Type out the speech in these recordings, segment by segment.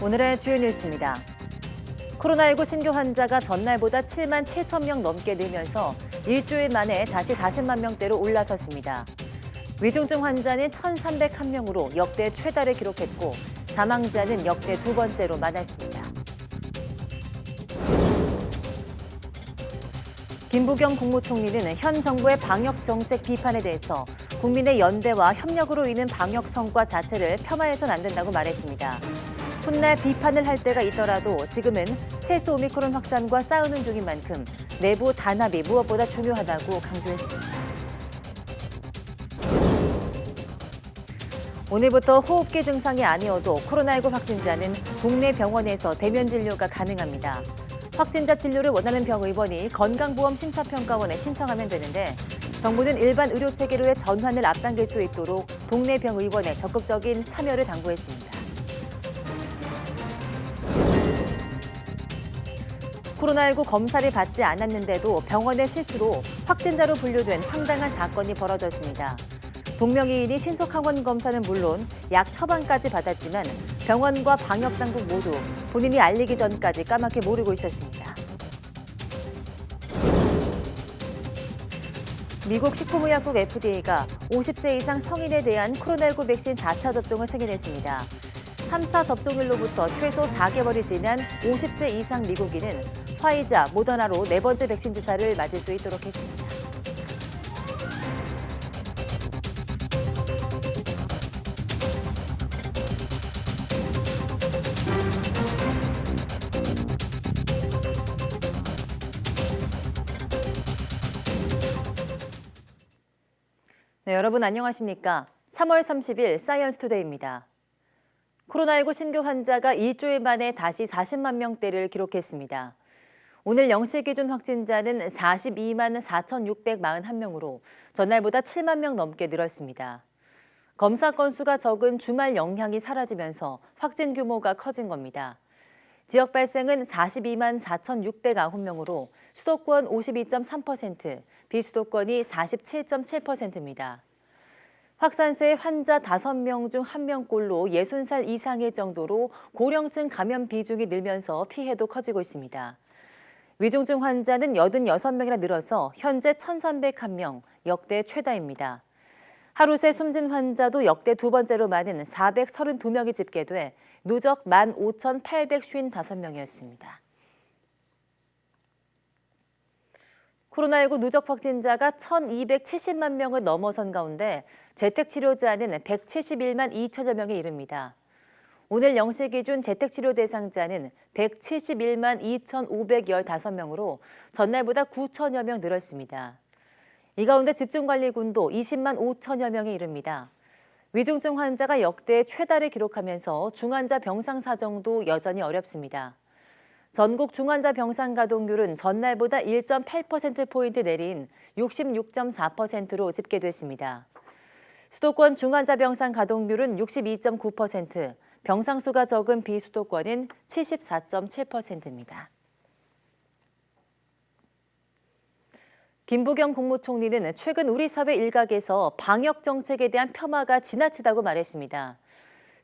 오늘의 주요 뉴스입니다. 코로나19 신규 환자가 전날보다 7만 7천 명 넘게 늘면서 일주일 만에 다시 40만 명대로 올라섰습니다. 위중증 환자는 1,301명으로 역대 최다를 기록했고 사망자는 역대 두 번째로 많았습니다. 김부겸 국무총리는 현 정부의 방역 정책 비판에 대해서 국민의 연대와 협력으로 인한 방역 성과 자체를 폄하해서는 안 된다고 말했습니다. 훗날 비판을 할 때가 있더라도 지금은 스텔스 오미크론 확산과 싸우는 중인 만큼 내부 단합이 무엇보다 중요하다고 강조했습니다. 오늘부터 호흡기 증상이 아니어도 코로나19 확진자는 국내 병원에서 대면 진료가 가능합니다. 확진자 진료를 원하는 병의원이 건강보험심사평가원에 신청하면 되는데 정부는 일반 의료체계로의 전환을 앞당길 수 있도록 동네 병의원에 적극적인 참여를 당부했습니다. 코로나19 검사를 받지 않았는데도 병원의 실수로 확진자로 분류된 황당한 사건이 벌어졌습니다. 동명이인이 신속항원 검사는 물론 약 처방까지 받았지만 병원과 방역당국 모두 본인이 알리기 전까지 까맣게 모르고 있었습니다. 미국 식품의약국 FDA가 50세 이상 성인에 대한 코로나19 백신 4차 접종을 승인했습니다. 3차 접종일로부터 최소 4개월이 지난 50세 이상 미국인은 화이자, 모더나로 네 번째 백신 주사를 맞을 수 있도록 했습니다. 네, 여러분 안녕하십니까? 3월 30일 사이언스 투데이입니다. 코로나19 신규 환자가 일주일 만에 다시 40만 명대를 기록했습니다. 오늘 0시 기준 확진자는 42만 4,641명으로 전날보다 7만 명 넘게 늘었습니다. 검사 건수가 적은 주말 영향이 사라지면서 확진 규모가 커진 겁니다. 지역 발생은 42만 4,609명으로 수도권 52.3%, 비수도권이 47.7%입니다. 확산세 환자 5명 중 1명꼴로 60살 이상일 정도로 고령층 감염 비중이 늘면서 피해도 커지고 있습니다. 위중증 환자는 86명이나 늘어서 현재 1,301명, 역대 최다입니다. 하루 새 숨진 환자도 역대 두 번째로 많은 432명이 집계돼 누적 15,855명이었습니다. 코로나19 누적 확진자가 1,270만 명을 넘어선 가운데 재택치료자는 171만 2천여 명에 이릅니다. 오늘 0시 기준 재택치료 대상자는 171만 2,515명으로 전날보다 9천여 명 늘었습니다. 이 가운데 집중관리군도 20만 5천여 명에 이릅니다. 위중증 환자가 역대 최다를 기록하면서 중환자 병상 사정도 여전히 어렵습니다. 전국 중환자 병상 가동률은 전날보다 1.8%포인트 내린 66.4%로 집계됐습니다. 수도권 중환자 병상 가동률은 62.9%, 병상수가 적은 비수도권은 74.7%입니다. 김부겸 국무총리는 최근 우리 사회 일각에서 방역 정책에 대한 폄하가 지나치다고 말했습니다.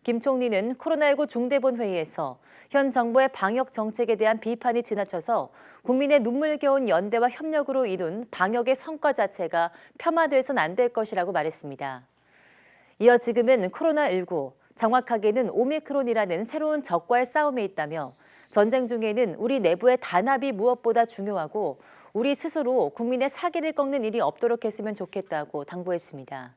김 총리는 코로나19 중대본 회의에서 현 정부의 방역 정책에 대한 비판이 지나쳐서 국민의 눈물겨운 연대와 협력으로 이룬 방역의 성과 자체가 폄하돼서는 안 될 것이라고 말했습니다. 이어 지금은 코로나19, 정확하게는 오미크론이라는 새로운 적과의 싸움에 있다며 전쟁 중에는 우리 내부의 단합이 무엇보다 중요하고 우리 스스로 국민의 사기를 꺾는 일이 없도록 했으면 좋겠다고 당부했습니다.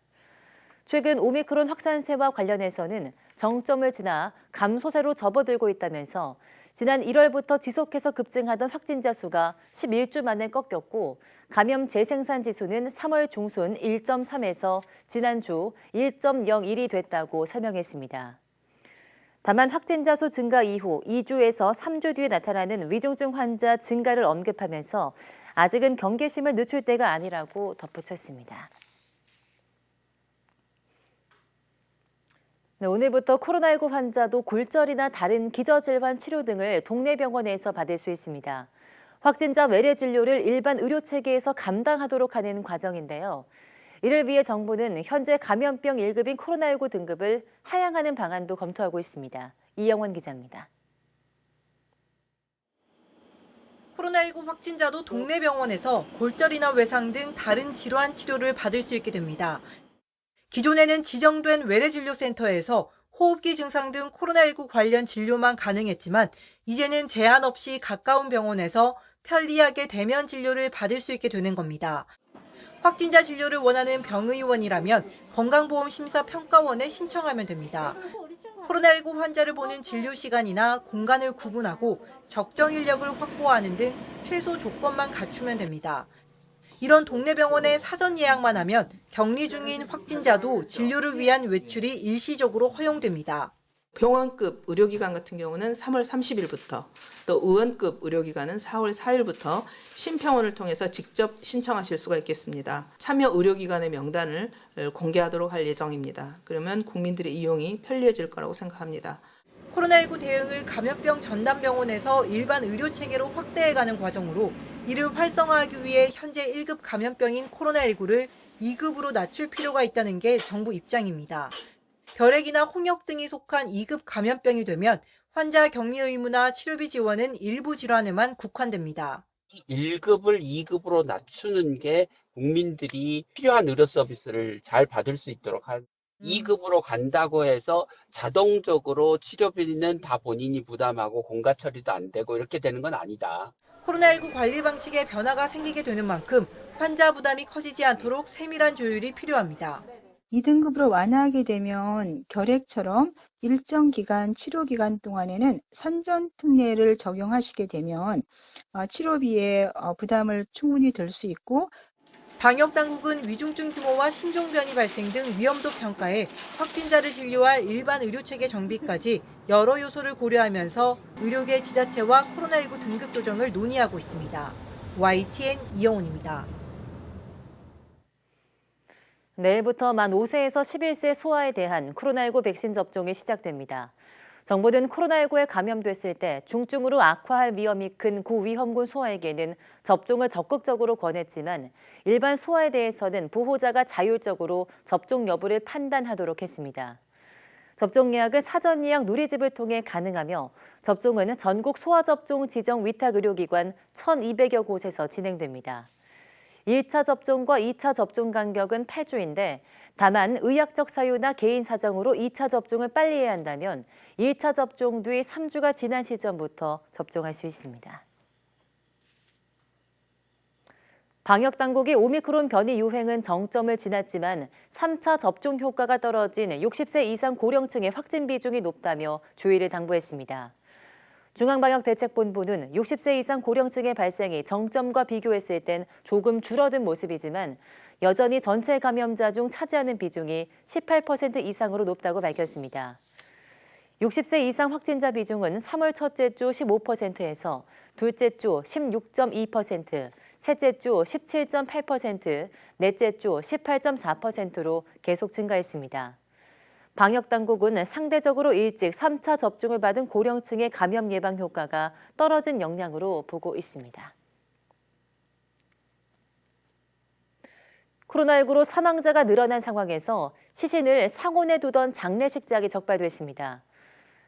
최근 오미크론 확산세와 관련해서는 정점을 지나 감소세로 접어들고 있다면서 지난 1월부터 지속해서 급증하던 확진자 수가 11주 만에 꺾였고 감염 재생산 지수는 3월 중순 1.3에서 지난주 1.01이 됐다고 설명했습니다. 다만 확진자 수 증가 이후 2주에서 3주 뒤에 나타나는 위중증 환자 증가를 언급하면서 아직은 경계심을 늦출 때가 아니라고 덧붙였습니다. 네, 오늘부터 코로나19 환자도 골절이나 다른 기저질환 치료 등을 동네 병원에서 받을 수 있습니다. 확진자 외래 진료를 일반 의료체계에서 감당하도록 하는 과정인데요. 이를 위해 정부는 현재 감염병 1급인 코로나19 등급을 하향하는 방안도 검토하고 있습니다. 이영원 기자입니다. 코로나19 확진자도 동네 병원에서 골절이나 외상 등 다른 질환 치료를 받을 수 있게 됩니다. 기존에는 지정된 외래진료센터에서 호흡기 증상 등 코로나19 관련 진료만 가능했지만 이제는 제한 없이 가까운 병원에서 편리하게 대면 진료를 받을 수 있게 되는 겁니다. 확진자 진료를 원하는 병의원이라면 건강보험심사평가원에 신청하면 됩니다. 코로나19 환자를 보는 진료 시간이나 공간을 구분하고 적정 인력을 확보하는 등 최소 조건만 갖추면 됩니다. 이런 동네 병원에 사전 예약만 하면 격리 중인 확진자도 진료를 위한 외출이 일시적으로 허용됩니다. 병원급 의료기관 같은 경우는 3월 30일부터 또 의원급 의료기관은 4월 4일부터 심평원을 통해서 직접 신청하실 수가 있겠습니다. 참여 의료기관의 명단을 공개하도록 할 예정입니다. 그러면 국민들의 이용이 편리해질 거라고 생각합니다. 코로나19 대응을 감염병 전담병원에서 일반 의료체계로 확대해가는 과정으로 이를 활성화하기 위해 현재 1급 감염병인 코로나19를 2급으로 낮출 필요가 있다는 게 정부 입장입니다. 결핵이나 홍역 등이 속한 2급 감염병이 되면 환자 격리 의무나 치료비 지원은 일부 질환에만 국한됩니다. 1급을 2급으로 낮추는 게 국민들이 필요한 의료 서비스를 잘 받을 수 있도록 한 2급으로 간다고 해서 자동적으로 치료비는 다 본인이 부담하고 공가 처리도 안 되고 이렇게 되는 건 아니다. 코로나19 관리 방식에 변화가 생기게 되는 만큼 환자 부담이 커지지 않도록 세밀한 조율이 필요합니다. 2등급으로 완화하게 되면 결핵처럼 일정 기간, 치료 기간 동안에는 선전특례를 적용하시게 되면 치료비의 부담을 충분히 들 수 있고 방역당국은 위중증 규모와 신종변이 발생 등 위험도 평가해 확진자를 진료할 일반 의료체계 정비까지 여러 요소를 고려하면서 의료계 지자체와 코로나19 등급 조정을 논의하고 있습니다. YTN 이영훈입니다. 내일부터 만 5세에서 11세 소아에 대한 코로나19 백신 접종이 시작됩니다. 정부는 코로나19에 감염됐을 때 중증으로 악화할 위험이 큰 고위험군 소아에게는 접종을 적극적으로 권했지만 일반 소아에 대해서는 보호자가 자율적으로 접종 여부를 판단하도록 했습니다. 접종 예약은 사전 예약 누리집을 통해 가능하며 접종은 전국 소아접종 지정 위탁의료기관 1,200여 곳에서 진행됩니다. 1차 접종과 2차 접종 간격은 8주인데 다만 의학적 사유나 개인 사정으로 2차 접종을 빨리 해야 한다면 1차 접종 뒤 3주가 지난 시점부터 접종할 수 있습니다. 방역당국이 오미크론 변이 유행은 정점을 지났지만 3차 접종 효과가 떨어진 60세 이상 고령층의 확진 비중이 높다며 주의를 당부했습니다. 중앙방역대책본부는 60세 이상 고령층의 발생이 정점과 비교했을 땐 조금 줄어든 모습이지만 여전히 전체 감염자 중 차지하는 비중이 18% 이상으로 높다고 밝혔습니다. 60세 이상 확진자 비중은 3월 첫째 주 15%에서 둘째 주 16.2%, 셋째 주 17.8%, 넷째 주 18.4%로 계속 증가했습니다. 방역당국은 상대적으로 일찍 3차 접종을 받은 고령층의 감염 예방 효과가 떨어진 영향으로 보고 있습니다. 코로나19로 사망자가 늘어난 상황에서 시신을 상온에 두던 장례식장이 적발됐습니다.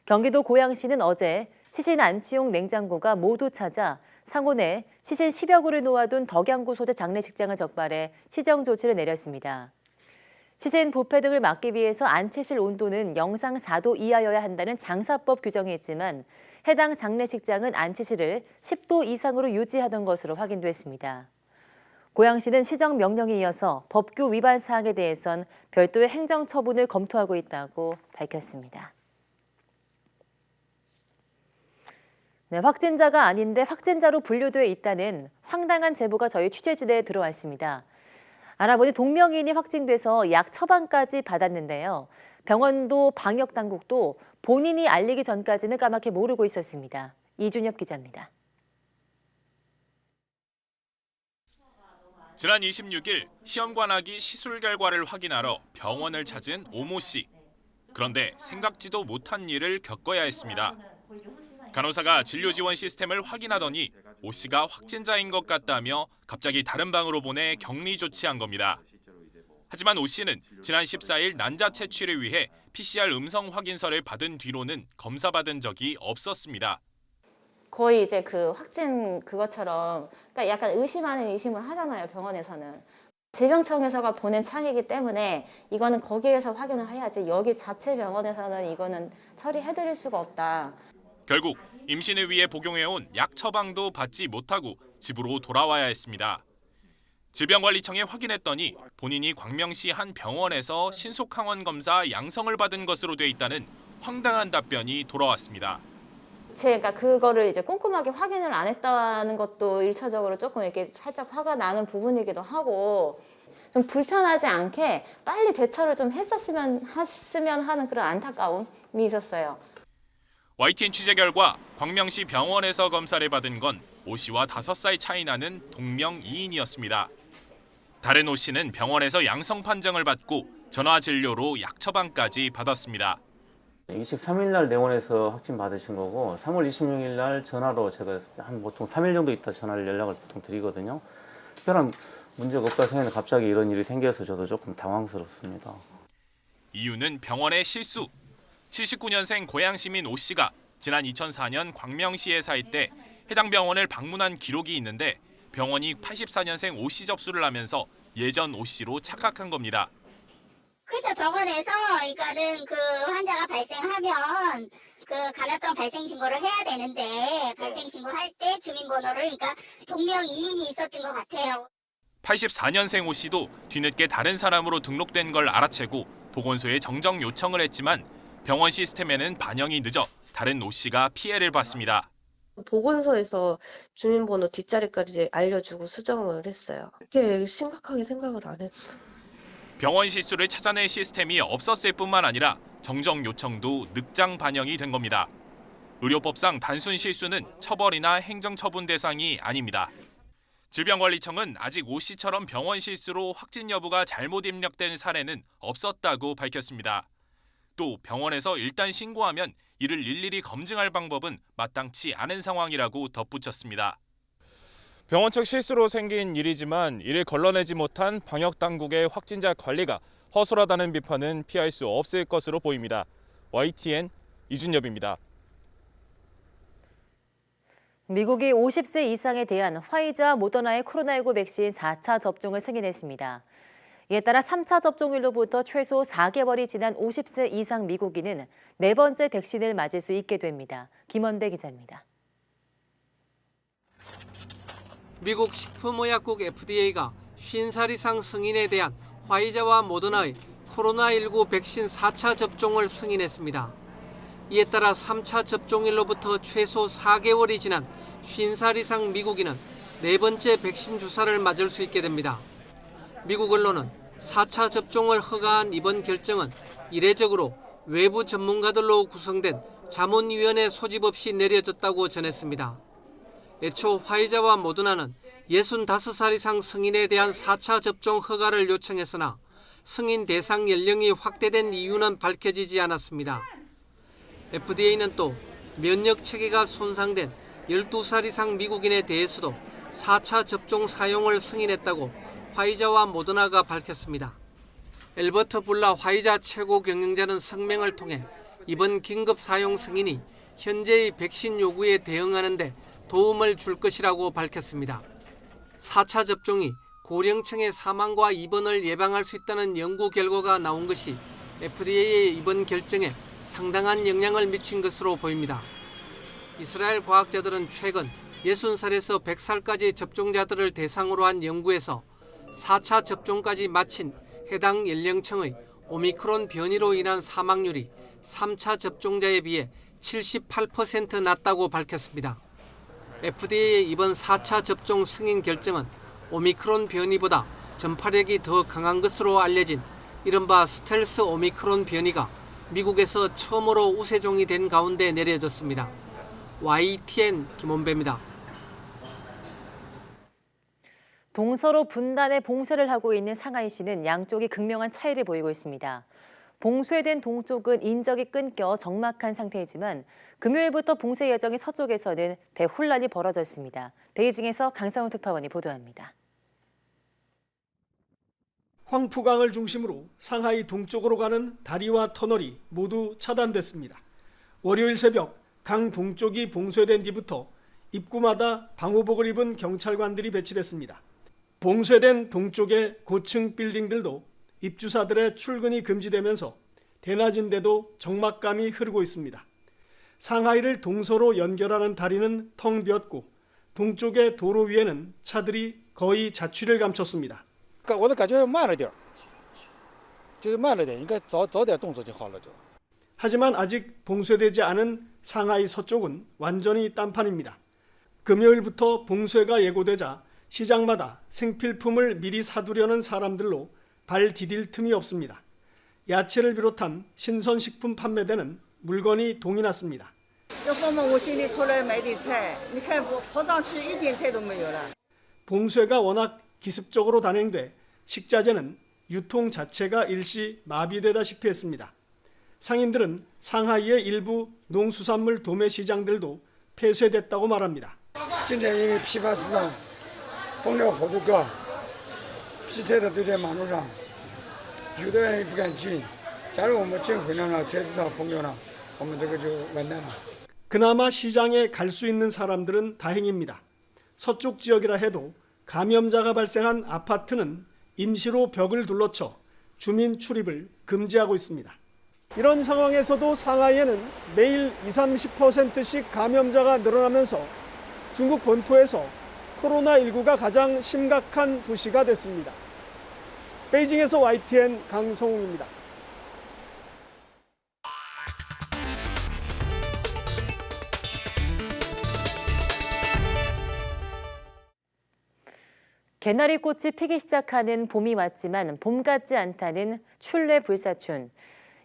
경기도 고양시는 어제 시신 안치용 냉장고가 모두 찾아 상온에 시신 10여 구를 놓아둔 덕양구 소재 장례식장을 적발해 시정 조치를 내렸습니다. 시신 부패 등을 막기 위해서 안치실 온도는 영상 4도 이하여야 한다는 장사법 규정이 있지만 해당 장례식장은 안치실을 10도 이상으로 유지하던 것으로 확인됐습니다. 고양시는 시정 명령에 이어서 법규 위반 사항에 대해선 별도의 행정 처분을 검토하고 있다고 밝혔습니다. 네, 확진자가 아닌데 확진자로 분류되어 있다는 황당한 제보가 저희 취재진에 들어왔습니다. 알아보니 동명이인이 확진돼서 약 처방까지 받았는데요. 병원도 방역당국도 본인이 알리기 전까지는 까맣게 모르고 있었습니다. 이준엽 기자입니다. 지난 26일 시험관악이 시술 결과를 확인하러 병원을 찾은 오모 씨. 그런데 생각지도 못한 일을 겪어야 했습니다. 간호사가 진료 지원 시스템을 확인하더니 오 씨가 확진자인 것 같다며 갑자기 다른 방으로 보내 격리 조치한 겁니다. 하지만 오 씨는 지난 14일 난자 채취를 위해 PCR 음성 확인서를 받은 뒤로는 검사받은 적이 없었습니다. 거의 이제 그 확진 그것처럼 그러니까 약간 의심 아닌 의심을 하잖아요, 병원에서는. 질병청에서가 보낸 창이기 때문에 이거는 거기에서 확인을 해야지 여기 자체 병원에서는 이거는 처리해드릴 수가 없다. 결국 임신을 위해 복용해온 약 처방도 받지 못하고 집으로 돌아와야 했습니다. 질병관리청에 확인했더니 본인이 광명시 한 병원에서 신속항원 검사 양성을 받은 것으로 돼 있다는 황당한 답변이 돌아왔습니다. 제가 그거를 이제 꼼꼼하게 확인을 안 했다는 것도 1차적으로 조금 이렇게 살짝 화가 나는 부분이기도 하고 좀 불편하지 않게 빨리 대처를 좀 했으면 하는 그런 안타까움이 있었어요. YTN 취재 결과 광명시 병원에서 검사를 받은 건 오 씨와 5살 차이 나는 동명 이인이었습니다. 다른 오 씨는 병원에서 양성 판정을 받고 전화 진료로 약 처방까지 받았습니다. 23일 날 내원해서 확진 받으신 거고 3월 26일 날 전화로 제가 한 보통 3일 정도 있다 전화를 연락을 보통 드리거든요. 특별한 문제가 없다 생각했는데 갑자기 이런 일이 생겨서 저도 조금 당황스럽습니다. 이유는 병원의 실수. 79년생 고양 시민 오 씨가 지난 2004년 광명시에 살 때 해당 병원을 방문한 기록이 있는데 병원이 84년생 오 씨 접수를 하면서 예전 오 씨로 착각한 겁니다. 그죠. 병원에서 그러니까는 그 환자가 발생하면 그 감염병 발생 신고를 해야 되는데 발생 신고할 때 주민번호를 그러니까 동명 이인이 있었던 것 같아요. 84년생 오 씨도 뒤늦게 다른 사람으로 등록된 걸 알아채고 보건소에 정정 요청을 했지만 병원 시스템에는 반영이 늦어 다른 오 씨가 피해를 봤습니다. 보건소에서 주민번호 뒷자리까지 알려주고 수정을 했어요. 그렇게 심각하게 생각을 안 했어. 병원 실수를 찾아낼 시스템이 없었을 뿐만 아니라 정정 요청도 늑장 반영이 된 겁니다. 의료법상 단순 실수는 처벌이나 행정처분 대상이 아닙니다. 질병관리청은 아직 오 씨처럼 병원 실수로 확진 여부가 잘못 입력된 사례는 없었다고 밝혔습니다. 또 병원에서 일단 신고하면 이를 일일이 검증할 방법은 마땅치 않은 상황이라고 덧붙였습니다. 병원 측 실수로 생긴 일이지만 이를 걸러내지 못한 방역당국의 확진자 관리가 허술하다는 비판은 피할 수 없을 것으로 보입니다. YTN 이준엽입니다. 미국이 50세 이상에 대한 화이자 모더나의 코로나19 백신 4차 접종을 승인했습니다. 이에 따라 3차 접종일로부터 최소 4개월이 지난 50세 이상 미국인은 4번째 백신을 맞을 수 있게 됩니다. 김원배 기자입니다. 미국 식품의약국 FDA가 50살 이상 성인에 대한 화이자와 모더나의 코로나19 백신 4차 접종을 승인했습니다. 이에 따라 3차 접종일로부터 최소 4개월이 지난 50살 이상 미국인은 4번째 백신 주사를 맞을 수 있게 됩니다. 미국 언론은 4차 접종을 허가한 이번 결정은 이례적으로 외부 전문가들로 구성된 자문위원회 소집 없이 내려졌다고 전했습니다. 애초 화이자와 모더나는 65살 이상 성인에 대한 4차 접종 허가를 요청했으나 승인 대상 연령이 확대된 이유는 밝혀지지 않았습니다. FDA는 또 면역 체계가 손상된 12살 이상 미국인에 대해서도 4차 접종 사용을 승인했다고 화이자와 모더나가 밝혔습니다. 엘버트 불라 화이자 최고 경영자는 성명을 통해 이번 긴급 사용 승인이 현재의 백신 요구에 대응하는 데 도움을 줄 것이라고 밝혔습니다. 4차 접종이 고령층의 사망과 입원을 예방할 수 있다는 연구 결과가 나온 것이 FDA의 이번 결정에 상당한 영향을 미친 것으로 보입니다. 이스라엘 과학자들은 최근 60살에서 100살까지 접종자들을 대상으로 한 연구에서 4차 접종까지 마친 해당 연령층의 오미크론 변이로 인한 사망률이 3차 접종자에 비해 78% 낮다고 밝혔습니다. FDA의 이번 4차 접종 승인 결정은 오미크론 변이보다 전파력이 더 강한 것으로 알려진 이른바 스텔스 오미크론 변이가 미국에서 처음으로 우세종이 된 가운데 내려졌습니다. YTN 김원배입니다. 동서로 분단의 봉쇄를 하고 있는 상하이시는 양쪽이 극명한 차이를 보이고 있습니다. 봉쇄된 동쪽은 인적이 끊겨 적막한 상태이지만 금요일부터 봉쇄 예정인 서쪽에서는 대혼란이 벌어졌습니다. 베이징에서 강상훈 특파원이 보도합니다. 황푸강을 중심으로 상하이 동쪽으로 가는 다리와 터널이 모두 차단됐습니다. 월요일 새벽 강 동쪽이 봉쇄된 뒤부터 입구마다 방호복을 입은 경찰관들이 배치됐습니다. 봉쇄된 동쪽의 고층 빌딩들도 입주사들의 출근이 금지되면서 대낮인데도 적막감이 흐르고 있습니다. 상하이를 동서로 연결하는 다리는 텅 비었고 동쪽의 도로 위에는 차들이 거의 자취를 감췄습니다. 하지만 아직 봉쇄되지 않은 상하이 서쪽은 완전히 딴판입니다. 금요일부터 봉쇄가 예고되자 시장마다 생필품을 미리 사두려는 사람들로 발 디딜 틈이 없습니다. 야채를 비롯한 신선식품 판매대는 물건이 동이 났습니다. 봉쇄가 워낙 기습적으로 단행돼 식자재는 유통 자체가 일시 마비되다시피 했습니다. 상인들은 상하이의 일부 농수산물 도매 시장들도 폐쇄됐다고 말합니다. 그나마 시장에 갈 수 있는 사람들은 다행입니다. 서쪽 지역이라 해도 감염자가 발생한 아파트는 임시로 벽을 둘러쳐 주민 출입을 금지하고 있습니다. 이런 상황에서도 상하이에는 매일 20-30%씩 감염자가 늘어나면서 중국 본토에서 코로나19가 가장 심각한 도시가 됐습니다. 베이징에서 YTN 강성웅입니다. 개나리꽃이 피기 시작하는 봄이 왔지만 봄 같지 않다는 출래 불사춘.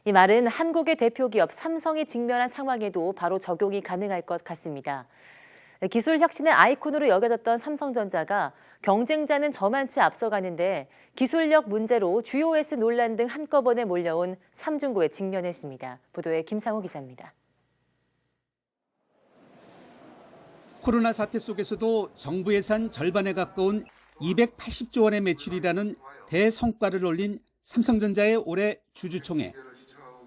이 말은 한국의 대표 기업 삼성이 직면한 상황에도 바로 적용이 가능할 것 같습니다. 기술 혁신의 아이콘으로 여겨졌던 삼성전자가 경쟁자는 저만치 앞서가는데 기술력 문제로 GOS 논란 등 한꺼번에 몰려온 삼중고에 직면했습니다. 보도에 김상호 기자입니다. 코로나 사태 속에서도 정부 예산 절반에 가까운 280조 원의 매출이라는 대성과를 올린 삼성전자의 올해 주주총회.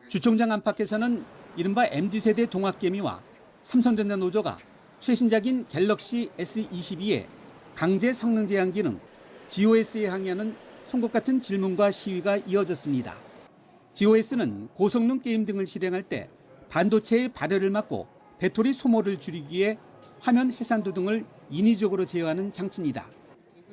주총장 안팎에서는 이른바 MZ세대 동학개미와 삼성전자 노조가 최신작인 갤럭시 S22의 강제 성능 제한 기능 GOS에 항의하는 송곳 같은 질문과 시위가 이어졌습니다. GOS는 고성능 게임 등을 실행할 때 반도체의 발열을 막고 배터리 소모를 줄이기 위해 화면 해상도 등을 인위적으로 제어하는 장치입니다.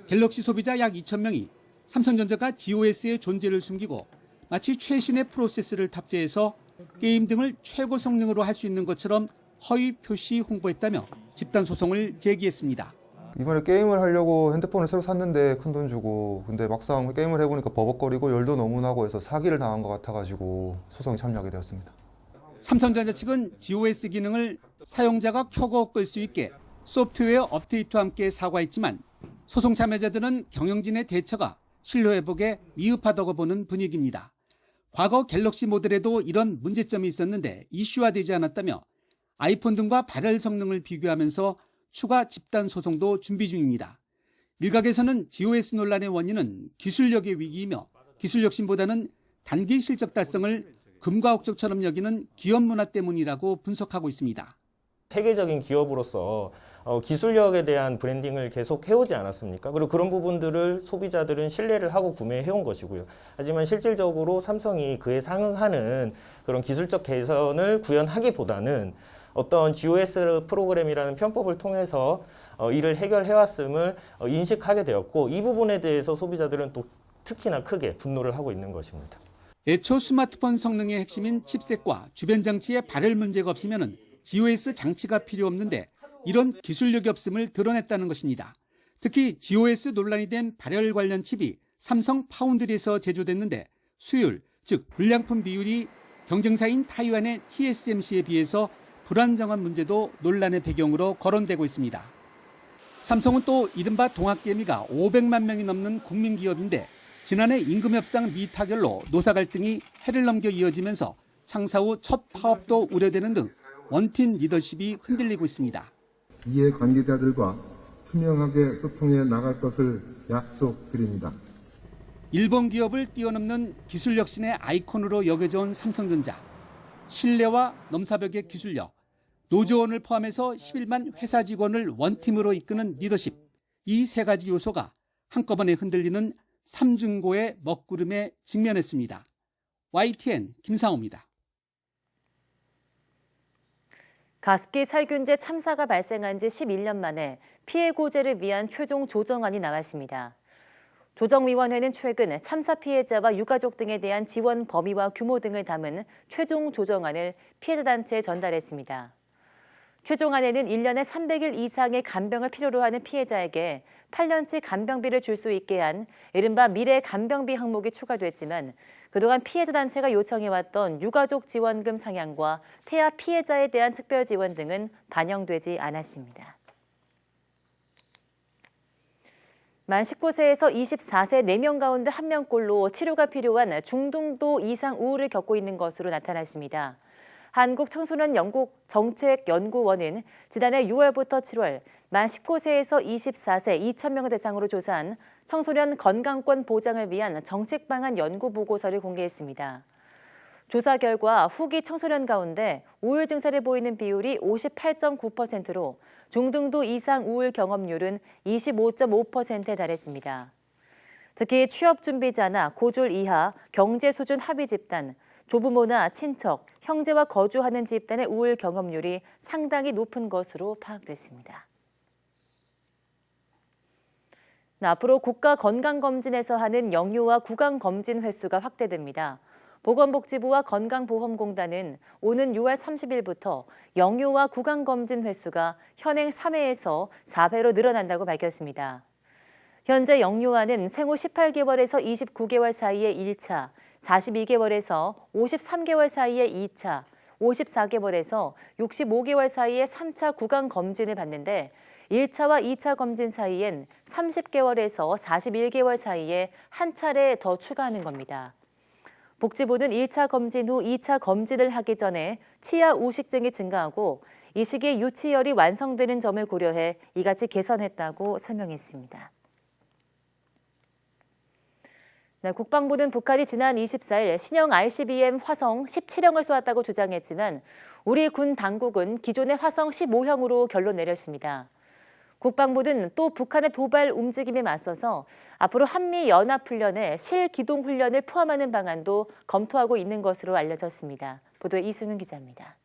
갤럭시 소비자 약 2,000명이 삼성전자가 GOS의 존재를 숨기고 마치 최신의 프로세스를 탑재해서 게임 등을 최고 성능으로 할 수 있는 것처럼 허위 표시 홍보했다며 집단 소송을 제기했습니다. 이번에 게임을 하려고 핸드폰을 새로 샀는데 큰돈 주고 근데 막상 게임을 해보니까 버벅거리고 열도 너무 나고 해서 사기를 당한 것 같아가지고 소송에 참여하게 되었습니다. 삼성전자 측은 GOS 기능을 사용자가 켜고 끌 수 있게 소프트웨어 업데이트와 함께 사과했지만 소송 참여자들은 경영진의 대처가 신뢰회복에 미흡하다고 보는 분위기입니다. 과거 갤럭시 모델에도 이런 문제점이 있었는데 이슈화되지 않았다며 아이폰 등과 발열 성능을 비교하면서 추가 집단 소송도 준비 중입니다. 일각에서는 GOS 논란의 원인은 기술력의 위기이며 기술 혁신보다는 단기 실적 달성을 금과 억적처럼 여기는 기업 문화 때문이라고 분석하고 있습니다. 세계적인 기업으로서 기술력에 대한 브랜딩을 계속 해오지 않았습니까? 그리고 그런 부분들을 소비자들은 신뢰를 하고 구매해온 것이고요. 하지만 실질적으로 삼성이 그에 상응하는 그런 기술적 개선을 구현하기보다는 어떤 GOS 프로그램이라는 편법을 통해서 이를 해결해왔음을 인식하게 되었고 이 부분에 대해서 소비자들은 또 특히나 크게 분노를 하고 있는 것입니다. 애초 스마트폰 성능의 핵심인 칩셋과 주변 장치에 발열 문제가 없으면 GOS 장치가 필요 없는데 이런 기술력이 없음을 드러냈다는 것입니다. 특히 GOS 논란이 된 발열 관련 칩이 삼성 파운드리에서 제조됐는데 수율, 즉 불량품 비율이 경쟁사인 타이완의 TSMC에 비해서 불안정한 문제도 논란의 배경으로 거론되고 있습니다. 삼성은 또 이른바 동학개미가 500만 명이 넘는 국민기업인데 지난해 임금협상 미타결로 노사 갈등이 해를 넘겨 이어지면서 창사 후 첫 파업도 우려되는 등 원팀 리더십이 흔들리고 있습니다. 이해관계자들과 투명하게 소통해 나갈 것을 약속드립니다. 일본 기업을 뛰어넘는 기술 혁신의 아이콘으로 여겨져 온 삼성전자. 신뢰와 넘사벽의 기술력, 노조원을 포함해서 11만 회사 직원을 원팀으로 이끄는 리더십. 이 세 가지 요소가 한꺼번에 흔들리는 삼중고의 먹구름에 직면했습니다. YTN 김상호입니다. 가습기 살균제 참사가 발생한 지 11년 만에 피해 구제를 위한 최종 조정안이 나왔습니다. 조정위원회는 최근 참사 피해자와 유가족 등에 대한 지원 범위와 규모 등을 담은 최종 조정안을 피해자 단체에 전달했습니다. 최종안에는 1년에 300일 이상의 간병을 필요로 하는 피해자에게 8년치 간병비를 줄 수 있게 한 이른바 미래 간병비 항목이 추가됐지만 그동안 피해자 단체가 요청해왔던 유가족 지원금 상향과 태아 피해자에 대한 특별 지원 등은 반영되지 않았습니다. 만 19세에서 24세 4명 가운데 1명꼴로 치료가 필요한 중등도 이상 우울을 겪고 있는 것으로 나타났습니다. 한국청소년정책연구원은 지난해 6월부터 7월 만 19세에서 24세 2,000명을 대상으로 조사한 청소년 건강권 보장을 위한 정책 방안 연구 보고서를 공개했습니다. 조사 결과 후기 청소년 가운데 우울 증세를 보이는 비율이 58.9%로 중등도 이상 우울 경험률은 25.5%에 달했습니다. 특히 취업 준비자나 고졸 이하 경제 수준 하위 집단, 조부모나 친척, 형제와 거주하는 집단의 우울 경험률이 상당히 높은 것으로 파악됐습니다. 앞으로 국가건강검진에서 하는 영유아 구강검진 횟수가 확대됩니다. 보건복지부와 건강보험공단은 오는 6월 30일부터 영유아 구강검진 횟수가 현행 3회에서 4회로 늘어난다고 밝혔습니다. 현재 영유아는 생후 18개월에서 29개월 사이에 1차, 42개월에서 53개월 사이에 2차, 54개월에서 65개월 사이에 3차 구강검진을 받는데 1차와 2차 검진 사이엔 30개월에서 41개월 사이에 한 차례 더 추가하는 겁니다. 복지부는 1차 검진 후 2차 검진을 하기 전에 치아 우식증이 증가하고 이 시기에 유치열이 완성되는 점을 고려해 이같이 개선했다고 설명했습니다. 국방부는 북한이 지난 24일 신형 ICBM 화성 17형을 쏘았다고 주장했지만 우리 군 당국은 기존의 화성 15형으로 결론 내렸습니다. 국방부는 또 북한의 도발 움직임에 맞서서 앞으로 한미연합훈련에 실기동훈련을 포함하는 방안도 검토하고 있는 것으로 알려졌습니다. 보도에 이승훈 기자입니다.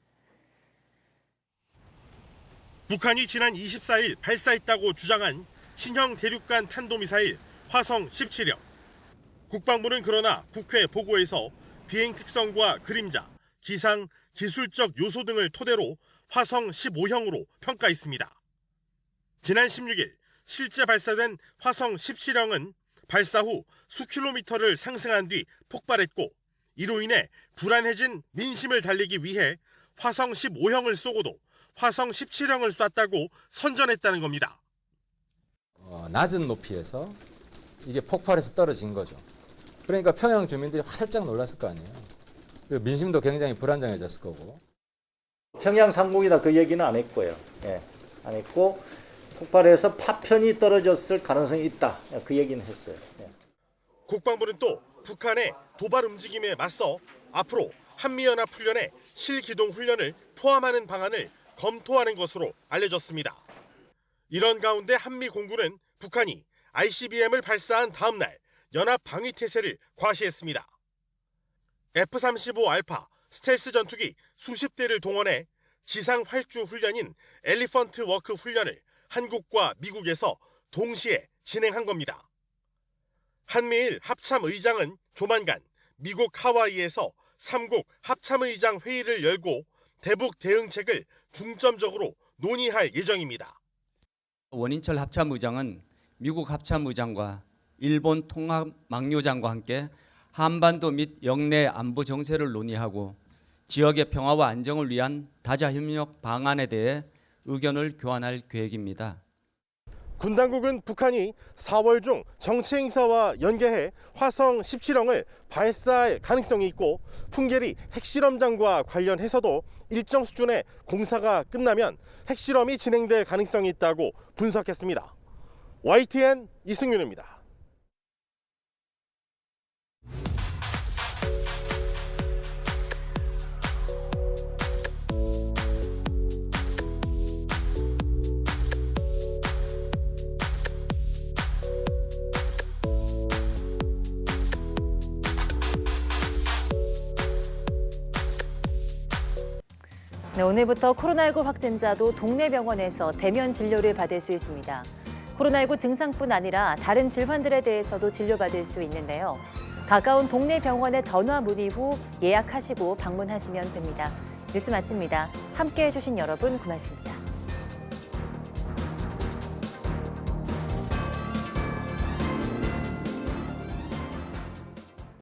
북한이 지난 24일 발사했다고 주장한 신형 대륙간 탄도미사일 화성 17형. 국방부는 그러나 국회 보고에서 비행 특성과 그림자, 기상, 기술적 요소 등을 토대로 화성 15형으로 평가했습니다. 지난 16일 실제 발사된 화성 17형은 발사 후 수킬로미터를 상승한 뒤 폭발했고 이로 인해 불안해진 민심을 달리기 위해 화성 15형을 쏘고도 화성 17형을 쐈다고 선전했다는 겁니다. 낮은 높이에서 이게 폭발해서 떨어진 거죠. 그러니까 평양 주민들이 활짝 놀랐을 거 아니에요. 그리고 민심도 굉장히 불안정해졌을 거고. 평양 상공이다 그 얘기는 안 했고요. 안 했고 폭발해서 파편이 떨어졌을 가능성이 있다. 그 얘기는 했어요. 국방부는 또 북한의 도발 움직임에 맞서 앞으로 한미연합훈련에 실기동훈련을 포함하는 방안을 검토하는 것으로 알려졌습니다. 이런 가운데 한미공군은 북한이 ICBM을 발사한 다음 날 연합방위태세를 과시했습니다. F-35 알파 스텔스 전투기 수십 대를 동원해 지상 활주 훈련인 엘리펀트 워크 훈련을 한국과 미국에서 동시에 진행한 겁니다. 한미일 합참의장은 조만간 미국 하와이에서 3국 합참의장 회의를 열고 대북 대응책을 중점적으로 논의할 예정입니다. 원인철 합참의장은 미국 합참의장과 일본 통합망료장과 함께 한반도 및 영내 안보 정세를 논의하고 지역의 평화와 안정을 위한 다자협력 방안에 대해 의견을 교환할 계획입니다. 군 당국은 북한이 4월 중 정치 행사와 연계해 화성 17형을 발사할 가능성이 있고 풍계리 핵실험장과 관련해서도 일정 수준의 공사가 끝나면 핵실험이 진행될 가능성이 있다고 분석했습니다. YTN 이승윤입니다. 네, 오늘부터 코로나19 확진자도 동네 병원에서 대면 진료를 받을 수 있습니다. 코로나19 증상뿐 아니라 다른 질환들에 대해서도 진료받을 수 있는데요. 가까운 동네 병원에 전화 문의 후 예약하시고 방문하시면 됩니다. 뉴스 마칩니다. 함께해 주신 여러분 고맙습니다.